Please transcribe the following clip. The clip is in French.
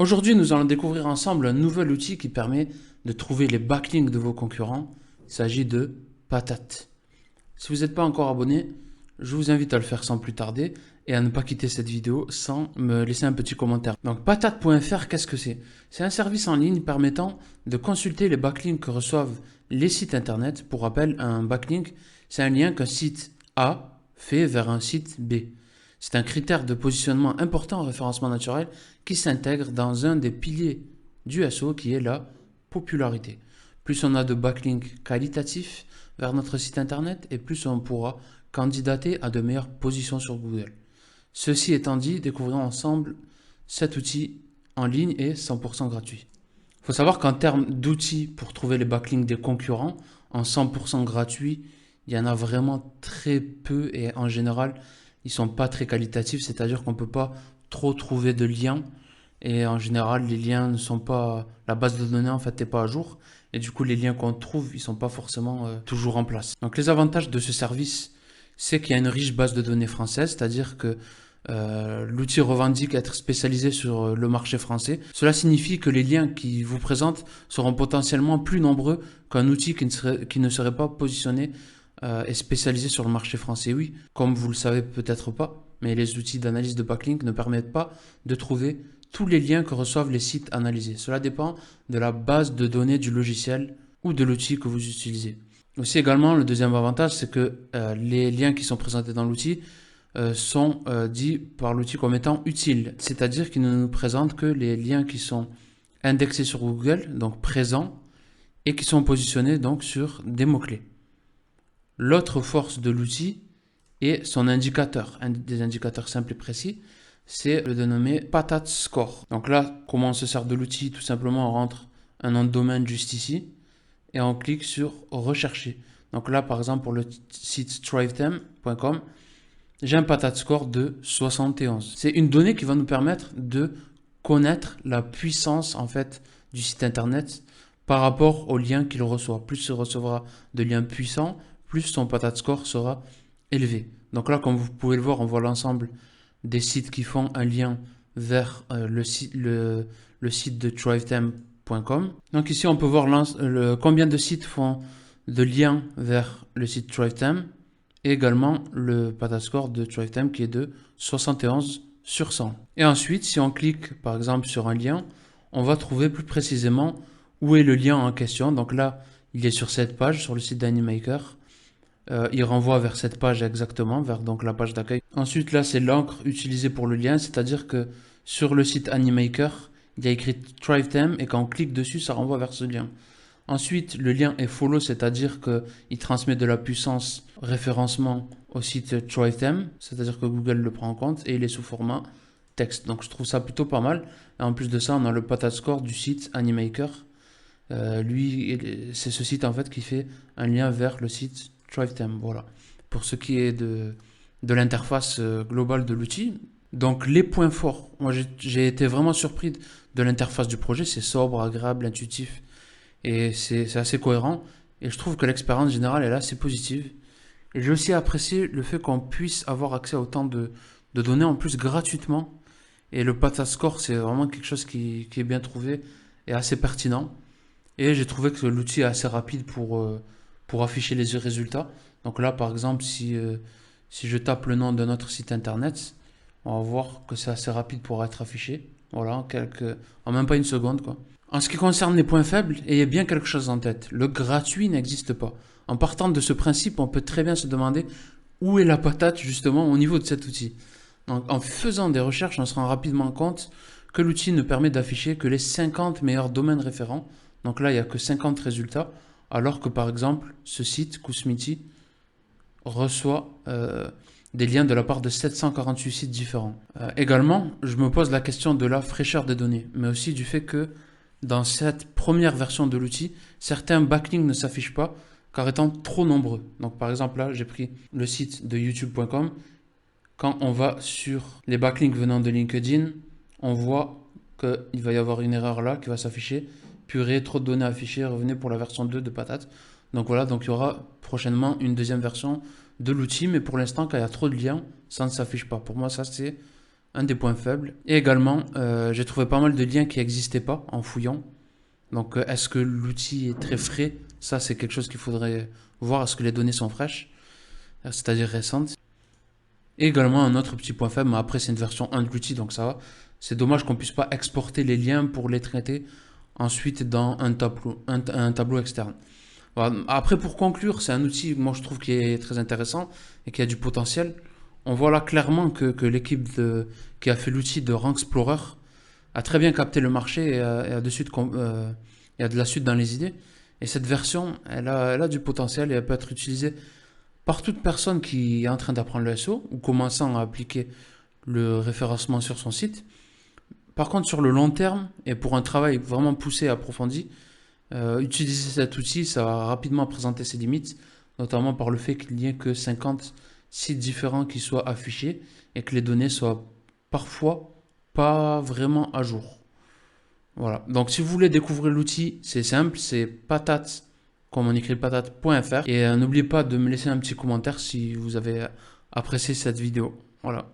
Aujourd'hui, nous allons découvrir ensemble un nouvel outil qui permet de trouver les backlinks de vos concurrents. Il s'agit de Patate. Si vous n'êtes pas encore abonné, je vous invite à le faire sans plus tarder et à ne pas quitter cette vidéo sans me laisser un petit commentaire. Donc patate.fr, qu'est-ce que c'est? C'est un service en ligne permettant de consulter les backlinks que reçoivent les sites internet. Pour rappel, un backlink, c'est un lien qu'un site A fait vers un site B. C'est un critère de positionnement important en référencement naturel qui s'intègre dans un des piliers du SEO qui est la popularité. Plus on a de backlinks qualitatifs vers notre site internet et plus on pourra candidater à de meilleures positions sur Google. Ceci étant dit, découvrons ensemble cet outil en ligne et 100% gratuit. Il faut savoir qu'en termes d'outils pour trouver les backlinks des concurrents, en 100% gratuit, il y en a vraiment très peu et en général, ils ne sont pas très qualitatifs, c'est-à-dire qu'on ne peut pas trop trouver de liens et en général, les liens ne sont pas, la base de données en fait n'est pas à jour et du coup, les liens qu'on trouve, ils ne sont pas forcément toujours en place. Donc les avantages de ce service, c'est qu'il y a une riche base de données française, c'est-à-dire que l'outil revendique être spécialisé sur le marché français. Cela signifie que les liens qui vous présentent seront potentiellement plus nombreux qu'un outil qui ne serait pas positionné et spécialisé sur le marché français. Oui, comme vous le savez peut-être pas, mais les outils d'analyse de backlink ne permettent pas de trouver tous les liens que reçoivent les sites analysés. Cela dépend de la base de données du logiciel ou de l'outil que vous utilisez. Aussi également, le deuxième avantage, c'est que les liens qui sont présentés dans l'outil sont dits par l'outil comme étant utiles, c'est-à-dire qu'il ne nous présente que les liens qui sont indexés sur Google, donc présents, et qui sont positionnés donc sur des mots-clés. L'autre force de l'outil est son indicateur, un des indicateurs simples et précis, c'est le dénommé Patate Score. Donc là, comment on se sert de l'outil? Tout simplement, on rentre un nom de domaine juste ici et on clique sur rechercher. Donc là, par exemple, pour le site thrivetem.com, j'ai un Patate Score de 71. C'est une donnée qui va nous permettre de connaître la puissance en fait du site internet par rapport aux liens qu'il reçoit. Plus il recevra de liens puissants, plus son Patate Score sera élevé. Donc là, comme vous pouvez le voir, on voit l'ensemble des sites qui font un lien vers le site de thrivetem.com. Donc ici, on peut voir combien de sites font de liens vers le site Thrivetem et également le Patate Score de Thrivetem qui est de 71 sur 100. Et ensuite, si on clique par exemple sur un lien, on va trouver plus précisément où est le lien en question. Donc là, il est sur cette page, sur le site d'Animaker. Il renvoie vers cette page exactement, vers donc la page d'accueil. Ensuite, là, c'est l'encre utilisée pour le lien, c'est-à-dire que sur le site Animaker, il y a écrit Thrivetem et quand on clique dessus, ça renvoie vers ce lien. Ensuite, le lien est follow, c'est-à-dire qu'il transmet de la puissance référencement au site Thrivetem, c'est-à-dire que Google le prend en compte et il est sous format texte. Donc je trouve ça plutôt pas mal. Et en plus de ça, on a le Patate Score du site Animaker. Lui, c'est ce site en fait qui fait un lien vers le site Thrivetem. Voilà. Pour ce qui est de l'interface globale de l'outil. Donc les points forts, moi j'ai été vraiment surpris de l'interface du projet. C'est sobre, agréable, intuitif et c'est assez cohérent. Et je trouve que l'expérience générale est assez positive. Et j'ai aussi apprécié le fait qu'on puisse avoir accès à autant de données en plus gratuitement. Et le Patate Score, c'est vraiment quelque chose qui est bien trouvé et assez pertinent. Et j'ai trouvé que l'outil est assez rapide pour afficher les résultats. Donc là, par exemple, si je tape le nom de notre site internet, on va voir que c'est assez rapide pour être affiché. Voilà, en même pas une seconde, quoi. En ce qui concerne les points faibles, ayez bien quelque chose en tête. Le gratuit n'existe pas. En partant de ce principe, on peut très bien se demander où est la patate justement au niveau de cet outil. Donc, en faisant des recherches, on se rend rapidement compte que l'outil ne permet d'afficher que les 50 meilleurs domaines référents. Donc là, il n'y a que 50 résultats, alors que par exemple, ce site, Kousmiti, reçoit des liens de la part de 748 sites différents. Également, je me pose la question de la fraîcheur des données, mais aussi du fait que dans cette première version de l'outil, certains backlinks ne s'affichent pas car étant trop nombreux. Donc par exemple là, j'ai pris le site de youtube.com. Quand on va sur les backlinks venant de LinkedIn, on voit qu'il va y avoir une erreur là qui va s'afficher. Purée, trop de données affichées, revenez pour la version 2 de Patate. Donc voilà, donc il y aura prochainement une deuxième version de l'outil, mais pour l'instant, quand il y a trop de liens, ça ne s'affiche pas. Pour moi, ça c'est un des points faibles. Et également, j'ai trouvé pas mal de liens qui n'existaient pas en fouillant. Donc, est-ce que l'outil est très frais? Ça, c'est quelque chose qu'il faudrait voir. Est-ce que les données sont fraîches, c'est-à-dire récentes? Et également, un autre petit point faible, mais après, c'est une version 1 de l'outil, donc ça va. C'est dommage qu'on puisse pas exporter les liens pour les traiter ensuite dans un tableau externe. Voilà. Après, pour conclure, c'est un outil, moi, je trouve qui est très intéressant et qui a du potentiel. On voit là clairement que l'équipe qui a fait l'outil de Rank Explorer a très bien capté le marché et a de la suite dans les idées. Et cette version, elle a du potentiel et elle peut être utilisée par toute personne qui est en train d'apprendre le SEO ou commençant à appliquer le référencement sur son site. Par contre, sur le long terme et pour un travail vraiment poussé et approfondi, utiliser cet outil, ça va rapidement présenter ses limites, notamment par le fait qu'il n'y ait que 50 sites différents qui soient affichés et que les données soient parfois pas vraiment à jour. Voilà. Donc, si vous voulez découvrir l'outil, c'est simple, c'est patate, comme on écrit patate.fr. Et n'oubliez pas de me laisser un petit commentaire si vous avez apprécié cette vidéo. Voilà.